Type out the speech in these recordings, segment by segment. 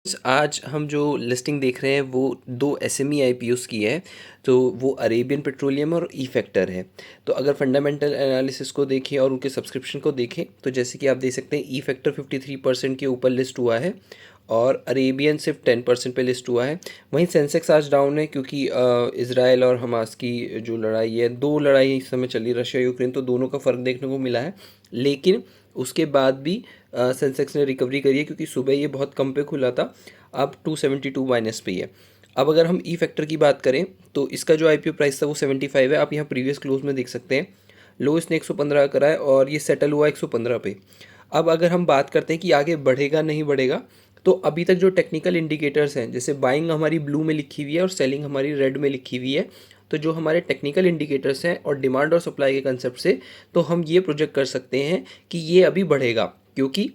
आज हम जो लिस्टिंग देख रहे हैं वो दो एसएमई आईपीओस की है। तो वो अरेबियन पेट्रोलियम और ई फैक्टर है। तो अगर फंडामेंटल एनालिसिस को देखें और उनके सब्सक्रिप्शन को देखें तो जैसे कि आप देख सकते हैं ई फैक्टर 53% के ऊपर लिस्ट हुआ है और अरेबियन सिर्फ 10% पे लिस्ट हुआ है। वहीं सेंसेक्स आज डाउन है क्योंकि इसराइल और हमास की जो लड़ाई है, दो लड़ाई इस समय चली, रशिया यूक्रेन, तो दोनों का फ़र्क देखने को मिला है। लेकिन उसके बाद भी सेंसेक्स ने रिकवरी करी है क्योंकि सुबह ये बहुत कम पे खुला था, अब 272 माइनस पे ही है। अब अगर हम ई फैक्टर की बात करें तो इसका जो आईपीओ प्राइस था वो 75 है। आप यहाँ प्रीवियस क्लोज में देख सकते हैं, लो इसने 115 करा है और ये सेटल हुआ 115 पे। अब अगर हम बात करते हैं कि आगे बढ़ेगा नहीं बढ़ेगा, तो अभी तक जो टेक्निकल इंडिकेटर्स हैं, जैसे बाइंग हमारी ब्लू में लिखी हुई है और सेलिंग हमारी रेड में लिखी हुई है, तो जो हमारे टेक्निकल इंडिकेटर्स हैं और डिमांड और सप्लाई के कंसेप्ट से तो हम ये प्रोजेक्ट कर सकते हैं कि ये अभी बढ़ेगा। क्योंकि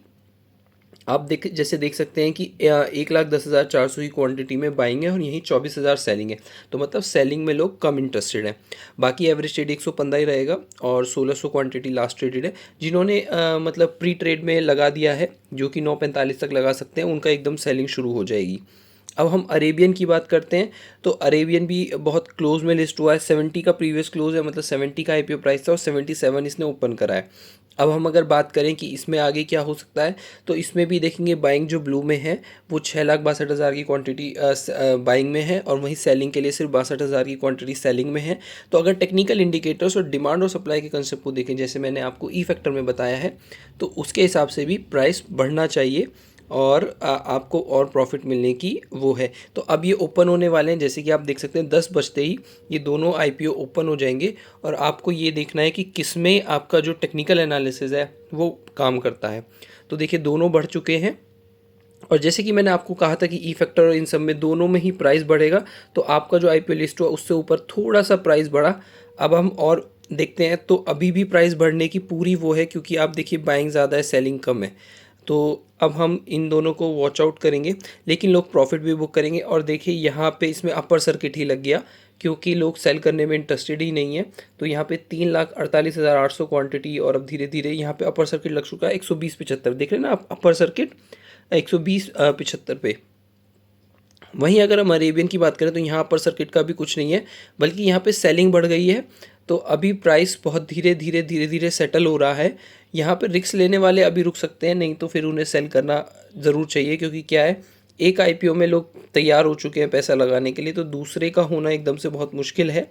आप देख सकते हैं कि 1,10,400 की क्वांटिटी में बाइंग है और यहीं 24,000 सेलिंग है। तो मतलब सेलिंग में लोग कम इंटरेस्टेड हैं। बाकी एवरेज ट्रेड 115 ही रहेगा और 1,600 क्वांटिटी लास्ट ट्रेडेड है। जिन्होंने मतलब प्री ट्रेड में लगा दिया है, जो कि 9:45 तक लगा सकते हैं, उनका एकदम सेलिंग शुरू हो जाएगी। अब हम अरेबियन की बात करते हैं तो अरेबियन भी बहुत क्लोज में लिस्ट हुआ है। 70 का प्रीवियस क्लोज है, मतलब 70 का आईपीओ प्राइस था और 77 इसने ओपन करा है। अब हम अगर बात करें कि इसमें आगे क्या हो सकता है, तो इसमें भी देखेंगे बाइंग जो ब्लू में है वो 6,62,000 की क्वांटिटी बाइंग में है और वहीं सेलिंग के लिए सिर्फ 62,000 की क्वांटिटी सेलिंग में है। तो अगर टेक्निकल इंडिकेटर्स और डिमांड और सप्लाई के कंसेप्ट को देखें, जैसे मैंने आपको ई फैक्टर में बताया है, तो उसके हिसाब से भी प्राइस बढ़ना चाहिए और आपको और प्रॉफिट मिलने की वो है। तो अब ये ओपन होने वाले हैं, जैसे कि आप देख सकते हैं 10 बजते ही ये दोनों आईपीओ ओपन हो जाएंगे और आपको ये देखना है कि किस में आपका जो टेक्निकल एनालिसिस है वो काम करता है। तो देखिए दोनों बढ़ चुके हैं और जैसे कि मैंने आपको कहा था कि ई फैक्टर और इन सब में दोनों में ही प्राइस बढ़ेगा, तो आपका जो आईपीओ लिस्ट हुआ उससे ऊपर थोड़ा सा प्राइस बढ़ा। अब हम और देखते हैं, तो अभी भी प्राइस बढ़ने की पूरी वो है क्योंकि आप देखिए बाइंग ज़्यादा है, सेलिंग कम है। तो अब हम इन दोनों को वॉच आउट करेंगे, लेकिन लोग प्रॉफिट भी बुक करेंगे। और देखिए यहाँ पे इसमें अपर सर्किट ही लग गया क्योंकि लोग सेल करने में इंटरेस्टेड ही नहीं है। तो यहाँ पे 3,48,800 क्वांटिटी और अब धीरे धीरे यहाँ पे अपर सर्किट लग चुका है 120.75। देख रहे हैं ना आप, अपर सर्किट 120.75 पे। वहीं अगर हम अरेबियन की बात करें तो यहाँ अपर सर्किट का भी कुछ नहीं है, बल्कि यहाँ पे सेलिंग बढ़ गई है। तो अभी प्राइस बहुत धीरे धीरे सेटल हो रहा है। यहाँ पे रिस्क लेने वाले अभी रुक सकते हैं, नहीं तो फिर उन्हें सेल करना ज़रूर चाहिए। क्योंकि क्या है, एक आईपीओ में लोग तैयार हो चुके हैं पैसा लगाने के लिए, तो दूसरे का होना एकदम से बहुत मुश्किल है।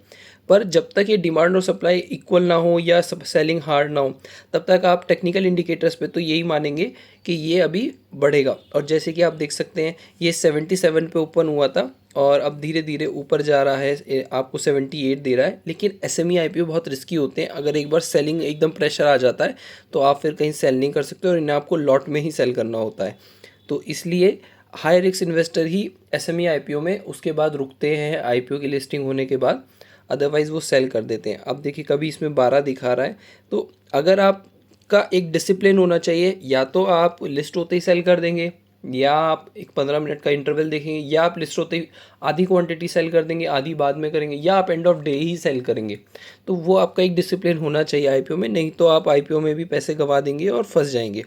पर जब तक ये डिमांड और सप्लाई इक्वल ना हो या सब सेलिंग हार्ड ना हो, तब तक आप टेक्निकल इंडिकेटर्स पे तो यही मानेंगे कि ये अभी बढ़ेगा। और जैसे कि आप देख सकते हैं ये 77 पे ओपन हुआ था और अब धीरे धीरे ऊपर जा रहा है, आपको 78 दे रहा है। लेकिन एसएमई आईपीओ बहुत रिस्की होते हैं, अगर एक बार सेलिंग एकदम प्रेशर आ जाता है तो आप फिर कहीं सेल नहीं कर सकते और इन्हें आपको लॉट में ही सेल करना होता है। तो इसलिए हाई रिस्क इन्वेस्टर ही एसएमई आईपीओ में उसके बाद रुकते हैं आईपीओ की लिस्टिंग होने के बाद, अदरवाइज़ वो सेल कर देते हैं। अब देखिए कभी इसमें 12 दिखा रहा है, तो अगर आपका एक डिसिप्लिन होना चाहिए, या तो आप लिस्ट होते ही सेल कर देंगे, या आप एक 15 मिनट का इंटरवल देखेंगे, या आप लिस्ट होते ही आधी क्वांटिटी सेल कर देंगे, आधी बाद में करेंगे, या आप एंड ऑफ डे ही सेल करेंगे। तो वो आपका एक डिसिप्लिन होना चाहिए आईपीओ में, नहीं तो आप आईपीओ में भी पैसे गंवा देंगे और फंस जाएंगे।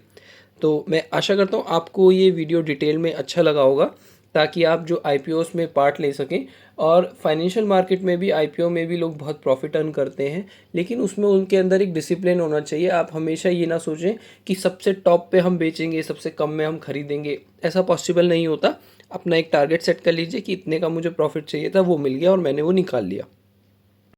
तो मैं आशा करता हूँ आपको ये वीडियो डिटेल में अच्छा लगा होगा, ताकि आप जो आईपीओस में पार्ट ले सकें। और फाइनेंशियल मार्केट में भी आईपीओ में भी लोग बहुत प्रॉफिट अर्न करते हैं, लेकिन उसमें उनके अंदर एक डिसिप्लिन होना चाहिए। आप हमेशा ये ना सोचें कि सबसे टॉप पे हम बेचेंगे, सबसे कम में हम खरीदेंगे, ऐसा पॉसिबल नहीं होता। अपना एक टारगेट सेट कर लीजिए कि इतने का मुझे प्रॉफिट चाहिए था, वो मिल गया और मैंने वो निकाल लिया।